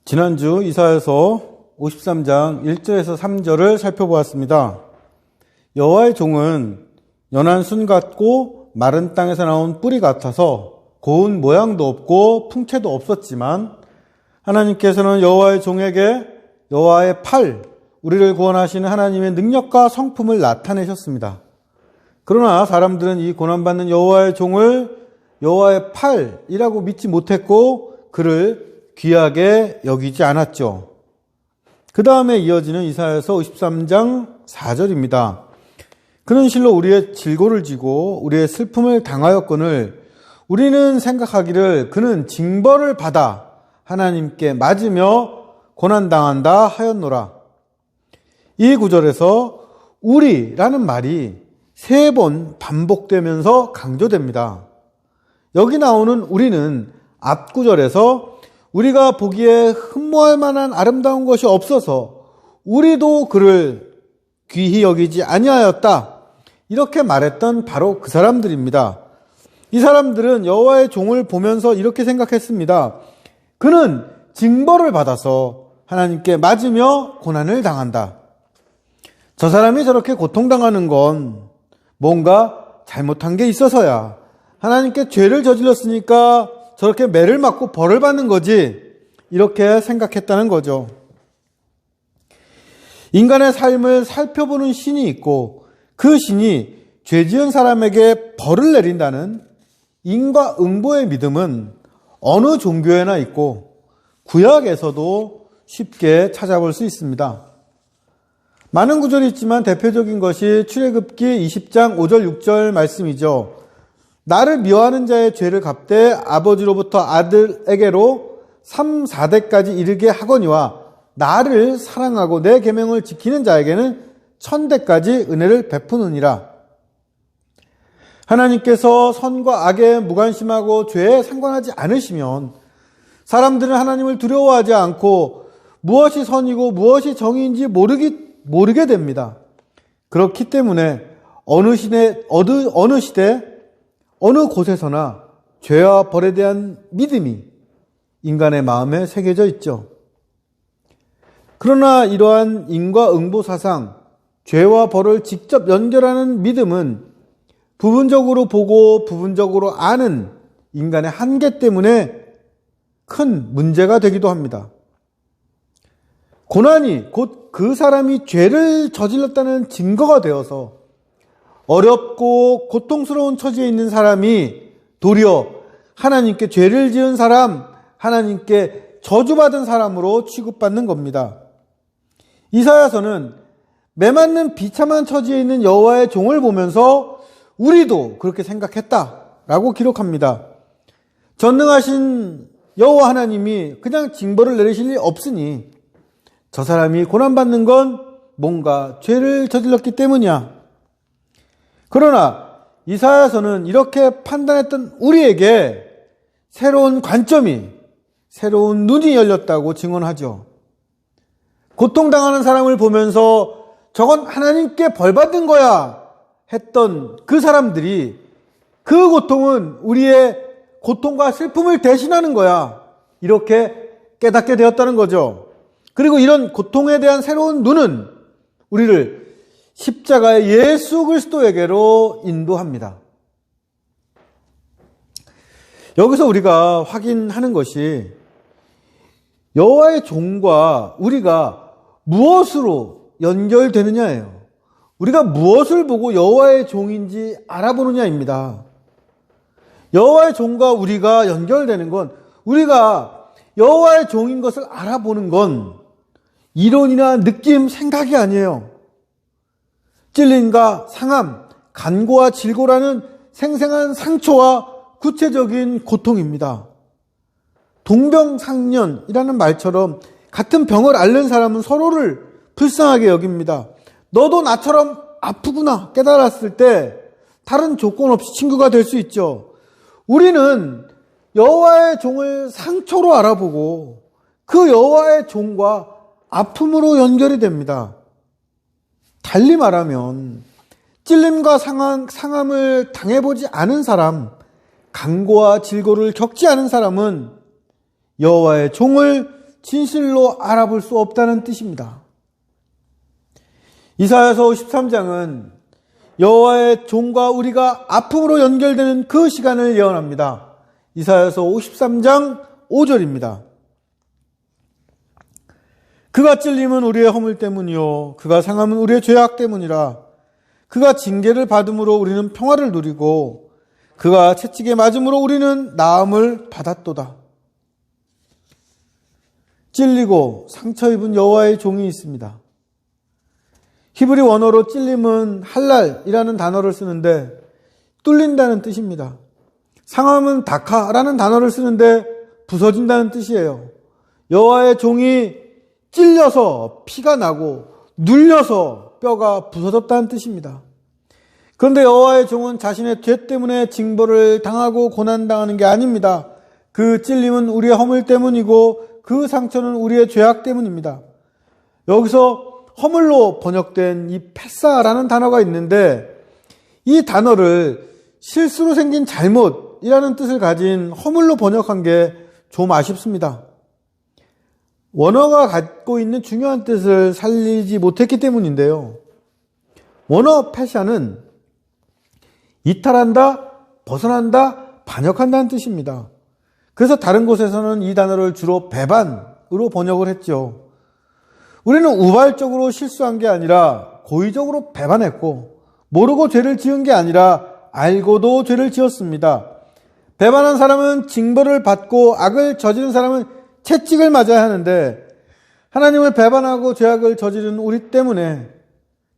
지난주 이사야서 53장 1절에서 3절을 살펴보았습니다. 여호와의 종은 연한 순 같고 마른 땅에서 나온 뿌리 같아서 고운 모양도 없고 풍채도 없었지만 하나님께서는 여호와의 종에게 여호와의 팔, 우리를 구원하시는 하나님의 능력과 성품을 나타내셨습니다. 그러나 사람들은 이 고난받는 여호와의 종을 여호와의 팔이라고 믿지 못했고 그를 귀하게 여기지 않았죠. 그 다음에 이어지는 이사야서 53장 4절입니다. 그는 실로 우리의 질고를 지고 우리의 슬픔을 당하였거늘 우리는 생각하기를 그는 징벌을 받아 하나님께 맞으며 고난당한다 하였노라. 이 구절에서 우리라는 말이 3번 반복되면서 강조됩니다. 여기 나오는 우리는 앞 구절에서 우리가 보기에 흠모할 만한 아름다운 것이 없어서 우리도 그를 귀히 여기지 아니하였다. 이렇게 말했던 바로 그 사람들입니다. 이 사람들은 여호와의 종을 보면서 이렇게 생각했습니다. 그는 징벌을 받아서 하나님께 맞으며 고난을 당한다. 저 사람이 저렇게 고통당하는 건 뭔가 잘못한 게 있어서야. 하나님께 죄를 저질렀으니까 저렇게 매를 맞고 벌을 받는 거지. 이렇게 생각했다는 거죠. 인간의 삶을 살펴보는 신이 있고 그 신이 죄 지은 사람에게 벌을 내린다는 인과응보의 믿음은 어느 종교에나 있고 구약에서도 쉽게 찾아볼 수 있습니다. 많은 구절이 있지만 대표적인 것이 출애굽기 20장 5절 6절 말씀이죠. 나를 미워하는 자의 죄를 갚되 아버지로부터 아들에게로 3, 4대까지 이르게 하거니와 나를 사랑하고 내 계명을 지키는 자에게는 1000대까지 은혜를 베푸느니라. 하나님께서 선과 악에 무관심하고 죄에 상관하지 않으시면 사람들은 하나님을 두려워하지 않고 무엇이 선이고 무엇이 정의인지 모르게 됩니다. 그렇기 때문에 어느 시대, 어느 곳에서나 죄와 벌에 대한 믿음이 인간의 마음에 새겨져 있죠. 그러나 이러한 인과응보 사상, 죄와 벌을 직접 연결하는 믿음은 부분적으로 보고 부분적으로 아는 인간의 한계 때문에 큰 문제가 되기도 합니다. 고난이 곧 그 사람이 죄를 저질렀다는 증거가 되어서 어렵고 고통스러운 처지에 있는 사람이 도리어 하나님께 죄를 지은 사람, 하나님께 저주받은 사람으로 취급받는 겁니다. 이사야서는 매맞는 비참한 처지에 있는 여호와의 종을 보면서 우리도 그렇게 생각했다라고 기록합니다. 전능하신 여호와 하나님이 그냥 징벌을 내리실 리 없으니 저 사람이 고난받는 건 뭔가 죄를 저질렀기 때문이야. 그러나 이사야서는 이렇게 판단했던 우리에게 새로운 관점이, 새로운 눈이 열렸다고 증언하죠. 고통당하는 사람을 보면서 저건 하나님께 벌받은 거야 했던 그 사람들이 그 고통은 우리의 고통과 슬픔을 대신하는 거야. 이렇게 깨닫게 되었다는 거죠. 그리고 이런 고통에 대한 새로운 눈은 우리를 십자가의 예수 그리스도에게로 인도합니다. 여기서 우리가 확인하는 것이 여호와의 종과 우리가 무엇으로 연결되느냐예요. 우리가 무엇을 보고 여호와의 종인지 알아보느냐입니다. 여호와의 종과 우리가 연결되는 건 우리가 여호와의 종인 것을 알아보는 건 이론이나 느낌, 생각이 아니에요. 찔림과 상함, 간고와 질고라는 생생한 상처와 구체적인 고통입니다. 동병상련이라는 말처럼 같은 병을 앓는 사람은 서로를 불쌍하게 여깁니다. 너도 나처럼 아프구나 깨달았을 때 다른 조건 없이 친구가 될 수 있죠. 우리는 여호와의 종을 상처로 알아보고 그 여호와의 종과 아픔으로 연결이 됩니다. 달리 말하면 찔림과 상함을 당해보지 않은 사람, 간고와 질고를 겪지 않은 사람은 여호와의 종을 진실로 알아볼 수 없다는 뜻입니다. 이사야서 53장은 여호와의 종과 우리가 아픔으로 연결되는 그 시간을 예언합니다. 이사야서 53장 5절입니다. 그가 찔림은 우리의 허물 때문이요 그가 상함은 우리의 죄악 때문이라. 그가 징계를 받음으로 우리는 평화를 누리고 그가 채찍에 맞음으로 우리는 나음을 받았도다. 찔리고 상처 입은 여호와의 종이 있습니다. 히브리 원어로 찔림은 할랄이라는 단어를 쓰는데 뚫린다는 뜻입니다. 상함은 다카라는 단어를 쓰는데 부서진다는 뜻이에요. 여호와의 종이 찔려서 피가 나고 눌려서 뼈가 부서졌다는 뜻입니다. 그런데 여호와의 종은 자신의 죄 때문에 징벌을 당하고 고난당하는 게 아닙니다. 그 찔림은 우리의 허물 때문이고 그 상처는 우리의 죄악 때문입니다. 여기서 허물로 번역된 이 패사라는 단어가 있는데 이 단어를 실수로 생긴 잘못이라는 뜻을 가진 허물로 번역한 게 좀 아쉽습니다. 원어가 갖고 있는 중요한 뜻을 살리지 못했기 때문인데요. 원어 패샤는 이탈한다, 벗어난다, 반역한다는 뜻입니다. 그래서 다른 곳에서는 이 단어를 주로 배반으로 번역을 했죠. 우리는 우발적으로 실수한 게 아니라 고의적으로 배반했고 모르고 죄를 지은 게 아니라 알고도 죄를 지었습니다. 배반한 사람은 징벌을 받고 악을 저지른 사람은 채찍을 맞아야 하는데 하나님을 배반하고 죄악을 저지른 우리 때문에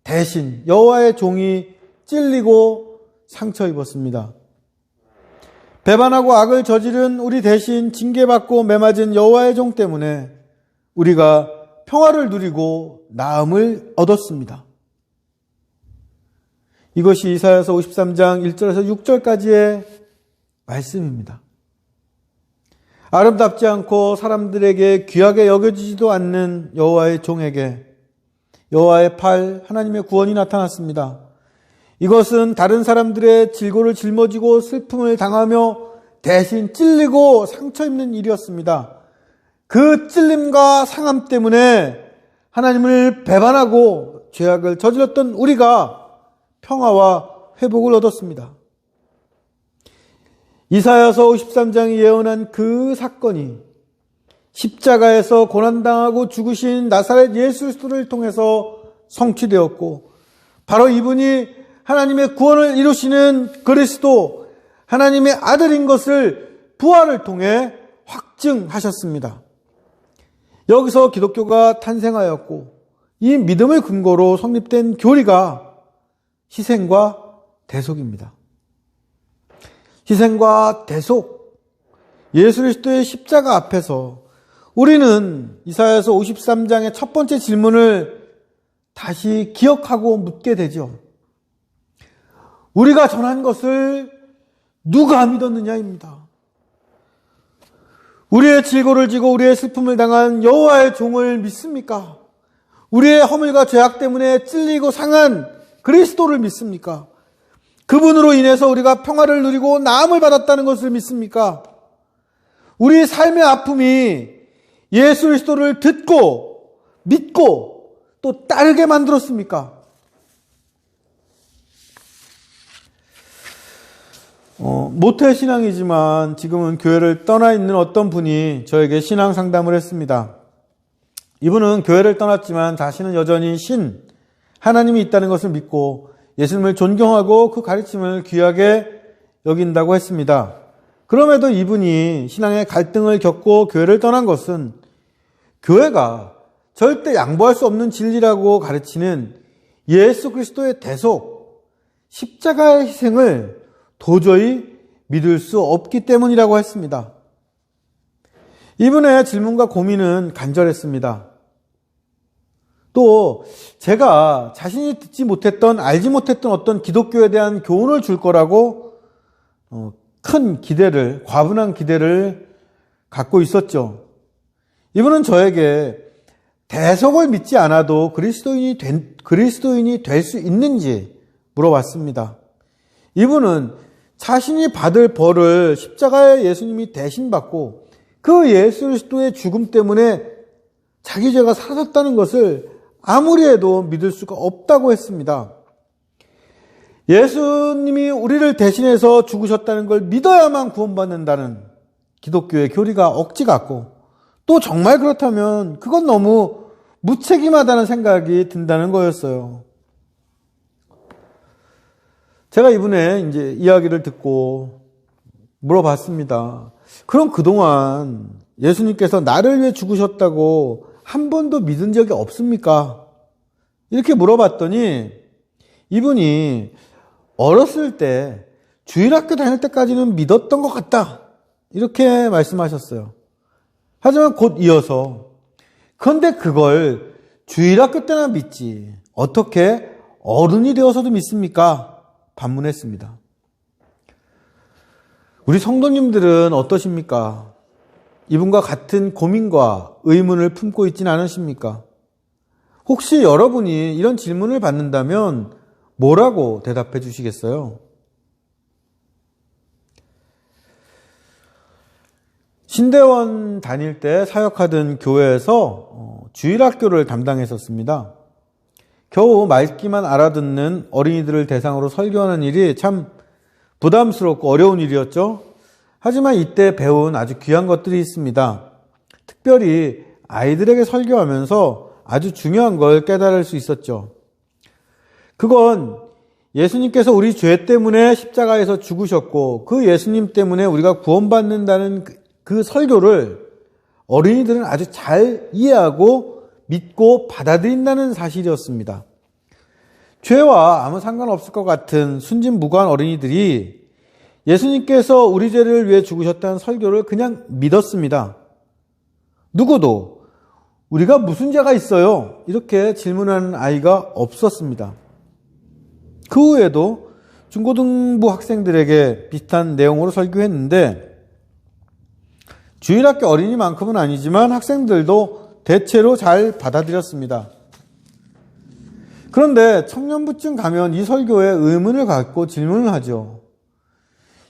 대신 여호와의 종이 찔리고 상처 입었습니다. 배반하고 악을 저지른 우리 대신 징계받고 매맞은 여호와의 종 때문에 우리가 평화를 누리고 나음을 얻었습니다. 이것이 이사야서 53장 1절에서 6절까지의 말씀입니다. 아름답지 않고 사람들에게 귀하게 여겨지지도 않는 여호와의 종에게 여호와의 팔, 하나님의 구원이 나타났습니다. 이것은 다른 사람들의 질고를 짊어지고 슬픔을 당하며 대신 찔리고 상처 입는 일이었습니다. 그 찔림과 상함 때문에 하나님을 배반하고 죄악을 저질렀던 우리가 평화와 회복을 얻었습니다. 이사야서 53장이 예언한 그 사건이 십자가에서 고난당하고 죽으신 나사렛 예수 그리스도를 통해서 성취되었고 바로 이분이 하나님의 구원을 이루시는 그리스도, 하나님의 아들인 것을 부활을 통해 확증하셨습니다. 여기서 기독교가 탄생하였고 이 믿음을 근거로 성립된 교리가 희생과 대속입니다. 희생과 대속, 예수 그리스도의 십자가 앞에서 우리는 이사야서 53장의 첫 번째 질문을 다시 기억하고 묻게 되죠. 우리가 전한 것을 누가 믿었느냐입니다. 우리의 질고를 지고 우리의 슬픔을 당한 여호와의 종을 믿습니까? 우리의 허물과 죄악 때문에 찔리고 상한 그리스도를 믿습니까? 그분으로 인해서 우리가 평화를 누리고 나음을 받았다는 것을 믿습니까? 우리 삶의 아픔이 예수 그리스도를 듣고 믿고 또 따르게 만들었습니까? 모태신앙이지만 지금은 교회를 떠나 있는 어떤 분이 저에게 신앙 상담을 했습니다. 이분은 교회를 떠났지만 자신은 여전히 하나님이 있다는 것을 믿고 예수님을 존경하고 그 가르침을 귀하게 여긴다고 했습니다. 그럼에도 이분이 신앙의 갈등을 겪고 교회를 떠난 것은 교회가 절대 양보할 수 없는 진리라고 가르치는 예수 그리스도의 대속, 십자가의 희생을 도저히 믿을 수 없기 때문이라고 했습니다. 이분의 질문과 고민은 간절했습니다. 또 제가 자신이 듣지 못했던, 알지 못했던 어떤 기독교에 대한 교훈을 줄 거라고 큰 기대를, 과분한 기대를 갖고 있었죠. 이분은 저에게 대속을 믿지 않아도 그리스도인이 될 수 있는지 물어봤습니다. 이분은 자신이 받을 벌을 십자가의 예수님이 대신 받고 그 예수 그리스도의 죽음 때문에 자기 죄가 사라졌다는 것을 아무리 해도 믿을 수가 없다고 했습니다. 예수님이 우리를 대신해서 죽으셨다는 걸 믿어야만 구원받는다는 기독교의 교리가 억지 같고, 또 정말 그렇다면 그건 너무 무책임하다는 생각이 든다는 거였어요. 제가 이번에 이제 이야기를 듣고 물어봤습니다. 그럼 그동안 예수님께서 나를 위해 죽으셨다고 한 번도 믿은 적이 없습니까? 이렇게 물어봤더니 이분이 어렸을 때 주일학교 다닐 때까지는 믿었던 것 같다, 이렇게 말씀하셨어요. 하지만 곧 이어서 그런데 그걸 주일학교 때나 믿지 어떻게 어른이 되어서도 믿습니까? 반문했습니다. 우리 성도님들은 어떠십니까? 이분과 같은 고민과 의문을 품고 있지는 않으십니까? 혹시 여러분이 이런 질문을 받는다면 뭐라고 대답해 주시겠어요? 신대원 다닐 때 사역하던 교회에서 주일학교를 담당했었습니다. 겨우 말귀만 알아듣는 어린이들을 대상으로 설교하는 일이 참 부담스럽고 어려운 일이었죠. 하지만 이때 배운 아주 귀한 것들이 있습니다. 특별히 아이들에게 설교하면서 아주 중요한 걸 깨달을 수 있었죠. 그건 예수님께서 우리 죄 때문에 십자가에서 죽으셨고 그 예수님 때문에 우리가 구원받는다는 그 설교를 어린이들은 아주 잘 이해하고 믿고 받아들인다는 사실이었습니다. 죄와 아무 상관없을 것 같은 순진무구한 어린이들이 예수님께서 우리 죄를 위해 죽으셨다는 설교를 그냥 믿었습니다. 누구도 우리가 무슨 죄가 있어요? 이렇게 질문하는 아이가 없었습니다. 그 후에도 중고등부 학생들에게 비슷한 내용으로 설교했는데 주일학교 어린이만큼은 아니지만 학생들도 대체로 잘 받아들였습니다. 그런데 청년부쯤 가면 이 설교에 의문을 갖고 질문을 하죠.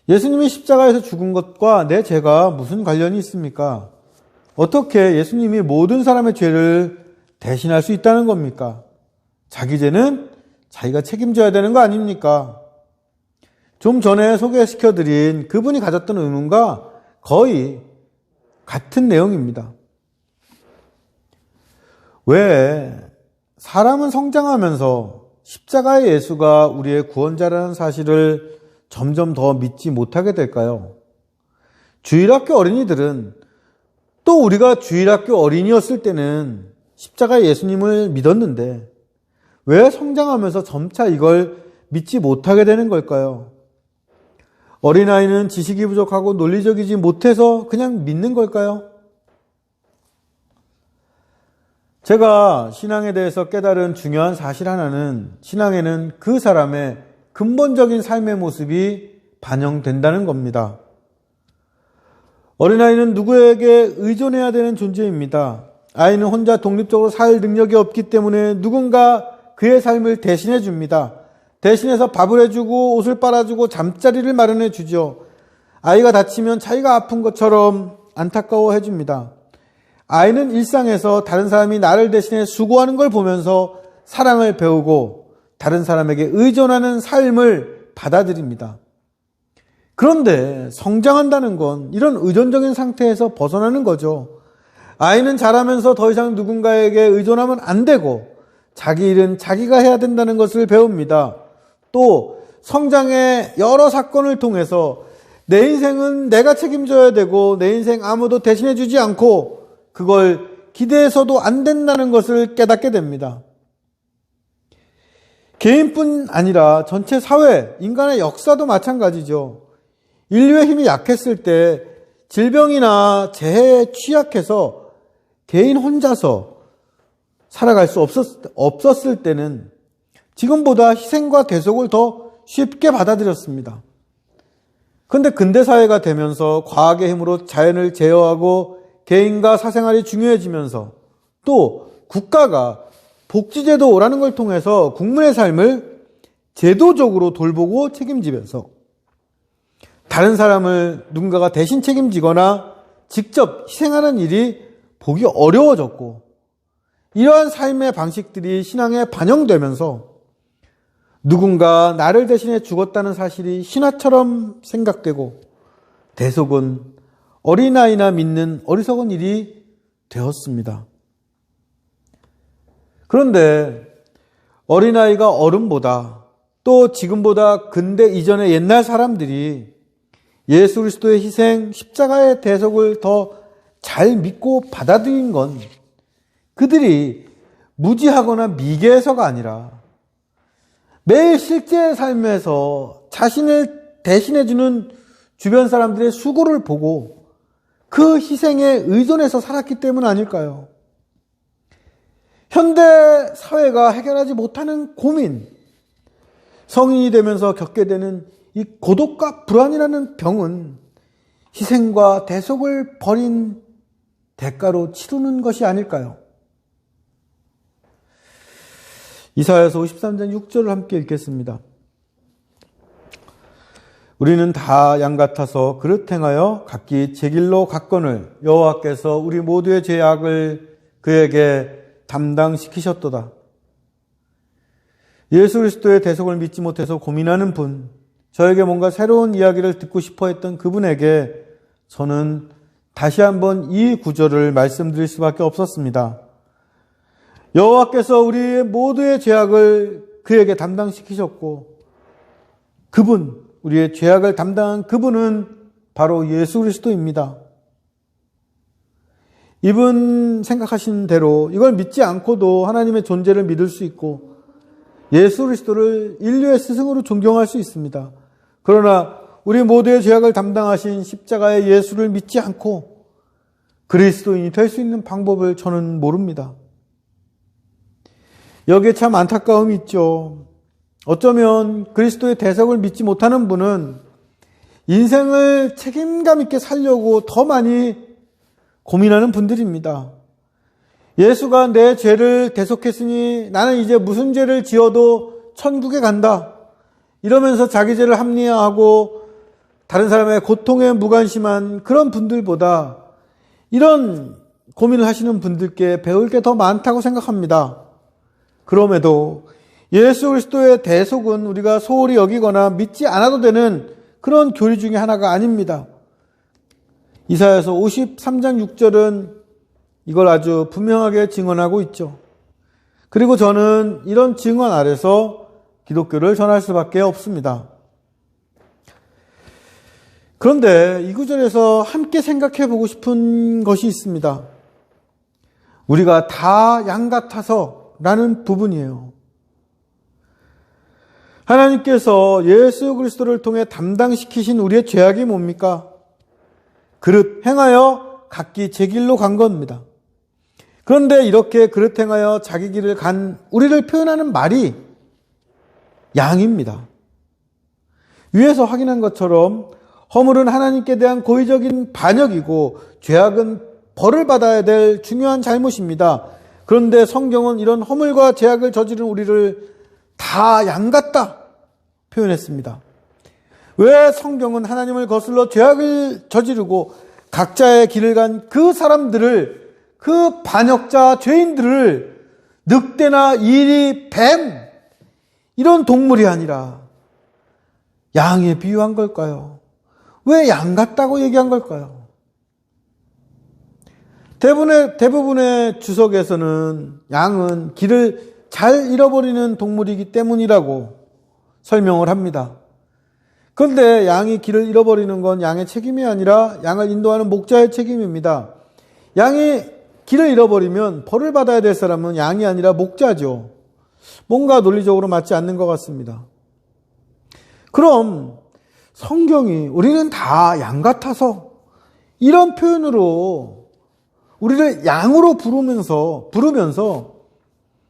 예수님이 십자가에서 죽은 것과 내 죄가 무슨 관련이 있습니까? 어떻게 예수님이 모든 사람의 죄를 대신할 수 있다는 겁니까? 자기 죄는 자기가 책임져야 되는 거 아닙니까? 좀 전에 소개시켜드린 그분이 가졌던 의문과 거의 같은 내용입니다. 왜 사람은 성장하면서 십자가의 예수가 우리의 구원자라는 사실을 점점 더 믿지 못하게 될까요? 주일학교 어린이들은 또 우리가 주일학교 어린이였을 때는 십자가의 예수님을 믿었는데 왜 성장하면서 점차 이걸 믿지 못하게 되는 걸까요? 어린아이는 지식이 부족하고 논리적이지 못해서 그냥 믿는 걸까요? 제가 신앙에 대해서 깨달은 중요한 사실 하나는 신앙에는 그 사람의 근본적인 삶의 모습이 반영된다는 겁니다. 어린아이는 누구에게 의존해야 되는 존재입니다. 아이는 혼자 독립적으로 살 능력이 없기 때문에 누군가 그의 삶을 대신해 줍니다. 대신해서 밥을 해주고 옷을 빨아주고 잠자리를 마련해 주죠. 아이가 다치면 자기가 아픈 것처럼 안타까워해 줍니다. 아이는 일상에서 다른 사람이 나를 대신해 수고하는 걸 보면서 사랑을 배우고 다른 사람에게 의존하는 삶을 받아들입니다. 그런데 성장한다는 건 이런 의존적인 상태에서 벗어나는 거죠. 아이는 자라면서 더 이상 누군가에게 의존하면 안 되고 자기 일은 자기가 해야 된다는 것을 배웁니다. 또 성장의 여러 사건을 통해서 내 인생은 내가 책임져야 되고 내 인생 아무도 대신해 주지 않고 그걸 기대해서도 안 된다는 것을 깨닫게 됩니다. 개인뿐 아니라 전체 사회, 인간의 역사도 마찬가지죠. 인류의 힘이 약했을 때 질병이나 재해에 취약해서 개인 혼자서 살아갈 수 없었을 때는 지금보다 희생과 대속을 더 쉽게 받아들였습니다. 그런데 근대사회가 되면서 과학의 힘으로 자연을 제어하고 개인과 사생활이 중요해지면서 또 국가가 복지제도라는 걸 통해서 국민의 삶을 제도적으로 돌보고 책임지면서 다른 사람을 누군가가 대신 책임지거나 직접 희생하는 일이 보기 어려워졌고 이러한 삶의 방식들이 신앙에 반영되면서 누군가 나를 대신해 죽었다는 사실이 신화처럼 생각되고 대속은 어린아이나 믿는 어리석은 일이 되었습니다. 그런데 어린아이가 어른보다 또 지금보다 근대 이전의 옛날 사람들이 예수 그리스도의 희생, 십자가의 대속을 더 잘 믿고 받아들인 건 그들이 무지하거나 미개해서가 아니라 매일 실제 삶에서 자신을 대신해주는 주변 사람들의 수고를 보고 그 희생에 의존해서 살았기 때문 아닐까요? 현대 사회가 해결하지 못하는 고민, 성인이 되면서 겪게 되는 이 고독과 불안이라는 병은 희생과 대속을 버린 대가로 치르는 것이 아닐까요? 이사야서 53장 6절을 함께 읽겠습니다. 우리는 다 양 같아서 그릇 행하여 각기 제 길로 갔거늘 여호와께서 우리 모두의 죄악을 그에게 담당시키셨도다. 예수 그리스도의 대속을 믿지 못해서 고민하는 분, 저에게 뭔가 새로운 이야기를 듣고 싶어 했던 그분에게 저는 다시 한번 이 구절을 말씀드릴 수밖에 없었습니다. 여호와께서 우리 모두의 죄악을 그에게 담당시키셨고 그분, 우리의 죄악을 담당한 그분은 바로 예수 그리스도입니다. 이분 생각하신 대로 이걸 믿지 않고도 하나님의 존재를 믿을 수 있고 예수 그리스도를 인류의 스승으로 존경할 수 있습니다. 그러나 우리 모두의 죄악을 담당하신 십자가의 예수를 믿지 않고 그리스도인이 될 수 있는 방법을 저는 모릅니다. 여기에 참 안타까움이 있죠. 어쩌면 그리스도의 대속을 믿지 못하는 분은 인생을 책임감 있게 살려고 더 많이 고민하는 분들입니다. 예수가 내 죄를 대속했으니 나는 이제 무슨 죄를 지어도 천국에 간다. 이러면서 자기 죄를 합리화하고 다른 사람의 고통에 무관심한 그런 분들보다 이런 고민을 하시는 분들께 배울 게 더 많다고 생각합니다. 그럼에도 예수 그리스도의 대속은 우리가 소홀히 여기거나 믿지 않아도 되는 그런 교리 중에 하나가 아닙니다. 이사야서 53장 6절은 이걸 아주 분명하게 증언하고 있죠. 그리고 저는 이런 증언 아래서 기독교를 전할 수밖에 없습니다. 그런데 이 구절에서 함께 생각해 보고 싶은 것이 있습니다. 우리가 다 양 같아서 라는 부분이에요. 하나님께서 예수 그리스도를 통해 담당시키신 우리의 죄악이 뭡니까? 그릇 행하여 각기 제 길로 간 겁니다. 그런데 이렇게 그릇 행하여 자기 길을 간 우리를 표현하는 말이 양입니다. 위에서 확인한 것처럼 허물은 하나님께 대한 고의적인 반역이고 죄악은 벌을 받아야 될 중요한 잘못입니다. 그런데 성경은 이런 허물과 죄악을 저지른 우리를 다 양 같다 표현했습니다. 왜 성경은 하나님을 거슬러 죄악을 저지르고 각자의 길을 간 그 사람들을, 그 반역자 죄인들을 늑대나 이리, 뱀 이런 동물이 아니라 양에 비유한 걸까요? 왜 양 같다고 얘기한 걸까요? 대부분의 주석에서는 양은 길을 잘 잃어버리는 동물이기 때문이라고 설명을 합니다. 그런데 양이 길을 잃어버리는 건 양의 책임이 아니라 양을 인도하는 목자의 책임입니다. 양이 길을 잃어버리면 벌을 받아야 될 사람은 양이 아니라 목자죠. 뭔가 논리적으로 맞지 않는 것 같습니다. 그럼 성경이 우리는 다 양 같아서 이런 표현으로 우리를 양으로 부르면서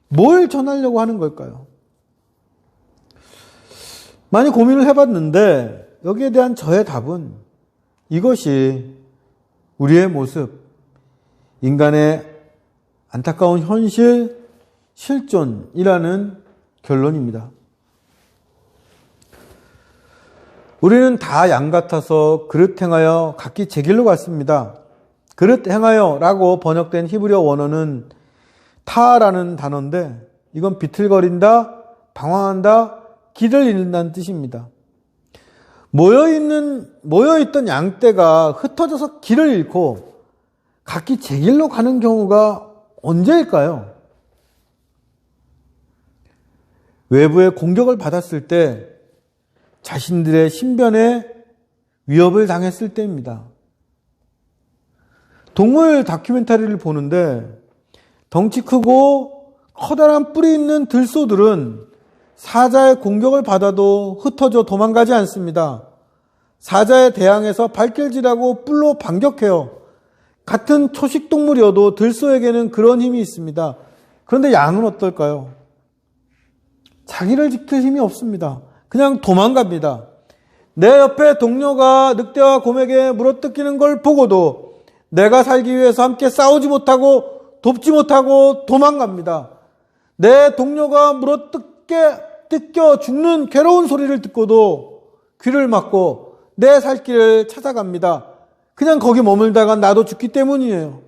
뭘 전하려고 하는 걸까요? 많이 고민을 해봤는데 여기에 대한 저의 답은 이것이 우리의 모습, 인간의 안타까운 현실, 실존이라는 결론입니다. 우리는 다 양 같아서 그릇 행하여 각기 제 길로 갔습니다. 그릇 행하여 라고 번역된 히브리어 원어는 타라는 단어인데 이건 비틀거린다, 방황한다, 길을 잃는다는 뜻입니다. 모여있던 양떼가 흩어져서 길을 잃고 각기 제 길로 가는 경우가 언제일까요? 외부의 공격을 받았을 때 자신들의 신변에 위협을 당했을 때입니다. 동물 다큐멘터리를 보는데 덩치 크고 커다란 뿔이 있는 들소들은 사자의 공격을 받아도 흩어져 도망가지 않습니다. 사자에 대항해서 발길질하고 뿔로 반격해요. 같은 초식동물이어도 들소에게는 그런 힘이 있습니다. 그런데 양은 어떨까요? 자기를 지킬 힘이 없습니다. 그냥 도망갑니다. 내 옆에 동료가 늑대와 곰에게 물어뜯기는 걸 보고도 내가 살기 위해서 함께 싸우지 못하고 돕지 못하고 도망갑니다. 내 동료가 뜯겨 죽는 괴로운 소리를 듣고도 귀를 막고 내 살 길을 찾아갑니다. 그냥 거기 머물다가 나도 죽기 때문이에요.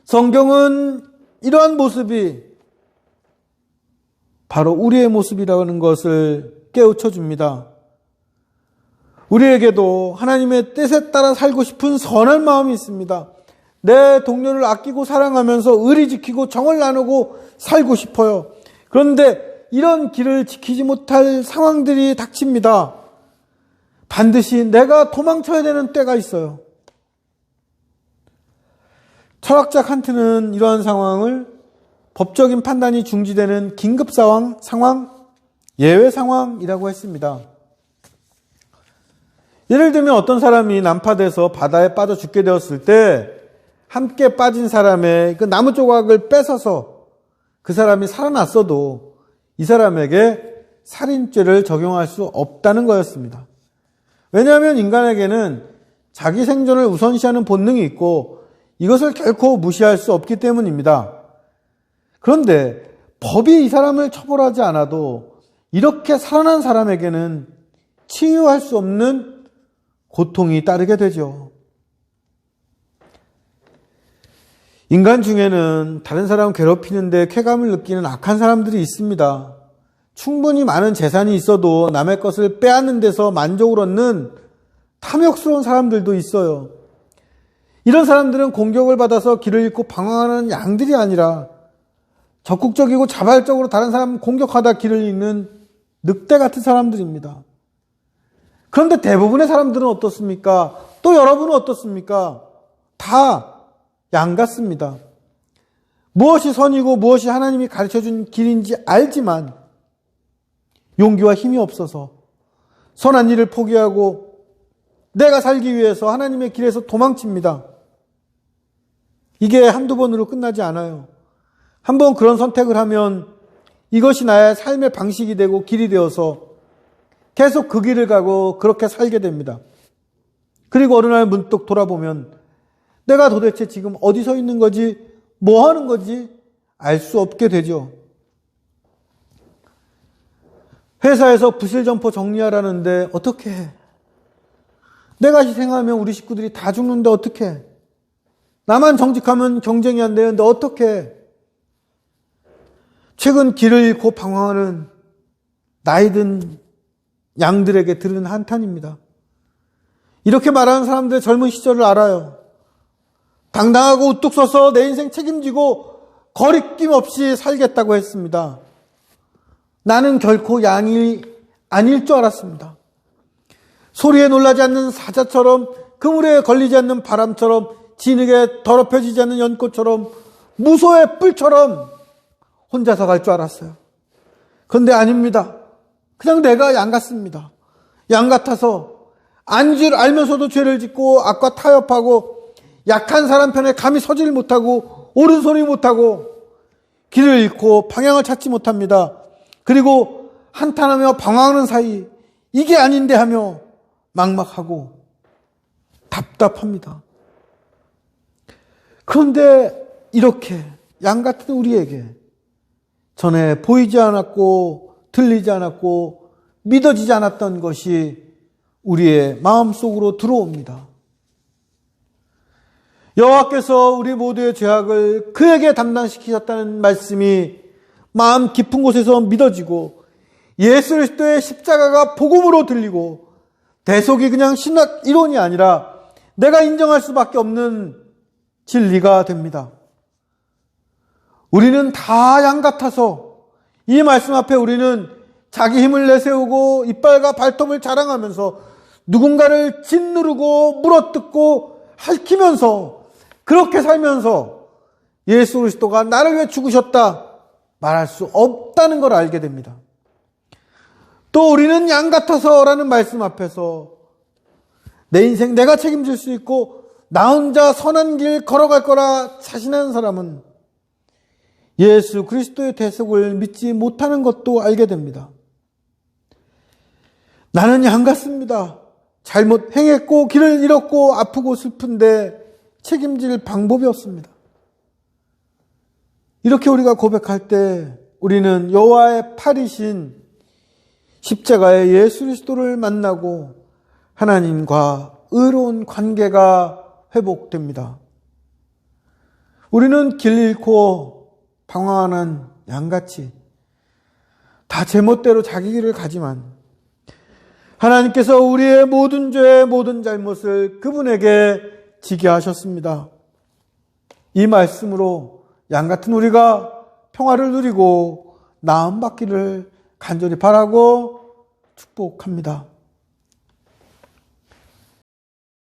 성경은 이러한 모습이 바로 우리의 모습이라는 것을 깨우쳐 줍니다. 우리에게도 하나님의 뜻에 따라 살고 싶은 선한 마음이 있습니다. 내 동료를 아끼고 사랑하면서 의리 지키고 정을 나누고 살고 싶어요. 그런데 이런 길을 지키지 못할 상황들이 닥칩니다. 반드시 내가 도망쳐야 되는 때가 있어요. 철학자 칸트는 이러한 상황을 법적인 판단이 중지되는 긴급 상황, 예외 상황이라고 했습니다. 예를 들면 어떤 사람이 난파돼서 바다에 빠져 죽게 되었을 때 함께 빠진 사람의 그 나무 조각을 뺏어서 그 사람이 살아났어도 이 사람에게 살인죄를 적용할 수 없다는 거였습니다. 왜냐하면 인간에게는 자기 생존을 우선시하는 본능이 있고 이것을 결코 무시할 수 없기 때문입니다. 그런데 법이 이 사람을 처벌하지 않아도 이렇게 살아난 사람에게는 치유할 수 없는 고통이 따르게 되죠. 인간 중에는 다른 사람을 괴롭히는데 쾌감을 느끼는 악한 사람들이 있습니다. 충분히 많은 재산이 있어도 남의 것을 빼앗는 데서 만족을 얻는 탐욕스러운 사람들도 있어요. 이런 사람들은 공격을 받아서 길을 잃고 방황하는 양들이 아니라 적극적이고 자발적으로 다른 사람을 공격하다 길을 잃는 늑대 같은 사람들입니다. 그런데 대부분의 사람들은 어떻습니까? 또 여러분은 어떻습니까? 다 양 같습니다. 무엇이 선이고 무엇이 하나님이 가르쳐준 길인지 알지만 용기와 힘이 없어서 선한 일을 포기하고 내가 살기 위해서 하나님의 길에서 도망칩니다. 이게 한두 번으로 끝나지 않아요. 한번 그런 선택을 하면 이것이 나의 삶의 방식이 되고 길이 되어서 계속 그 길을 가고 그렇게 살게 됩니다. 그리고 어느 날 문득 돌아보면 내가 도대체 지금 어디 서 있는 거지, 뭐 하는 거지 알 수 없게 되죠. 회사에서 부실점포 정리하라는데 어떻게 해? 내가 희생하면 우리 식구들이 다 죽는데 어떻게 해? 나만 정직하면 경쟁이 안 되는데 어떻게 해? 최근 길을 잃고 방황하는 나이든 양들에게 들은 한탄입니다. 이렇게 말하는 사람들의 젊은 시절을 알아요. 당당하고 우뚝 서서 내 인생 책임지고 거리낌 없이 살겠다고 했습니다. 나는 결코 양이 아닐 줄 알았습니다. 소리에 놀라지 않는 사자처럼, 그물에 걸리지 않는 바람처럼, 진흙에 더럽혀지지 않는 연꽃처럼, 무소의 뿔처럼 혼자서 갈 줄 알았어요. 그런데 아닙니다. 그냥 내가 양 같습니다. 양 같아서 안 줄 알면서도 죄를 짓고 악과 타협하고 약한 사람 편에 감히 서질 못하고 옳은소리 못하고 길을 잃고 방향을 찾지 못합니다. 그리고 한탄하며 방황하는 사이 이게 아닌데 하며 막막하고 답답합니다. 그런데 이렇게 양 같은 우리에게 전에 보이지 않았고 들리지 않았고 믿어지지 않았던 것이 우리의 마음속으로 들어옵니다. 여호와께서 우리 모두의 죄악을 그에게 담당시키셨다는 말씀이 마음 깊은 곳에서 믿어지고 예수 그리스도의 십자가가 복음으로 들리고 대속이 그냥 신학 이론이 아니라 내가 인정할 수밖에 없는 진리가 됩니다. 우리는 다 양 같아서 이 말씀 앞에 우리는 자기 힘을 내세우고 이빨과 발톱을 자랑하면서 누군가를 짓누르고 물어뜯고 핥히면서 그렇게 살면서 예수 그리스도가 나를 위해 죽으셨다 말할 수 없다는 걸 알게 됩니다. 또 우리는 양 같아서라는 말씀 앞에서 내 인생 내가 책임질 수 있고 나 혼자 선한 길 걸어갈 거라 자신하는 사람은 예수 그리스도의 대속을 믿지 못하는 것도 알게 됩니다. 나는 양 같습니다. 잘못 행했고 길을 잃었고 아프고 슬픈데 책임질 방법이 없습니다. 이렇게 우리가 고백할 때 우리는 여호와의 팔이신 십자가의 예수 그리스도를 만나고 하나님과 의로운 관계가 회복됩니다. 우리는 길 잃고 방황하는 양같이 다 제멋대로 자기 길을 가지만 하나님께서 우리의 모든 죄, 모든 잘못을 그분에게 지게 하셨습니다. 이 말씀으로 양같은 우리가 평화를 누리고 나음 받기를 간절히 바라고 축복합니다.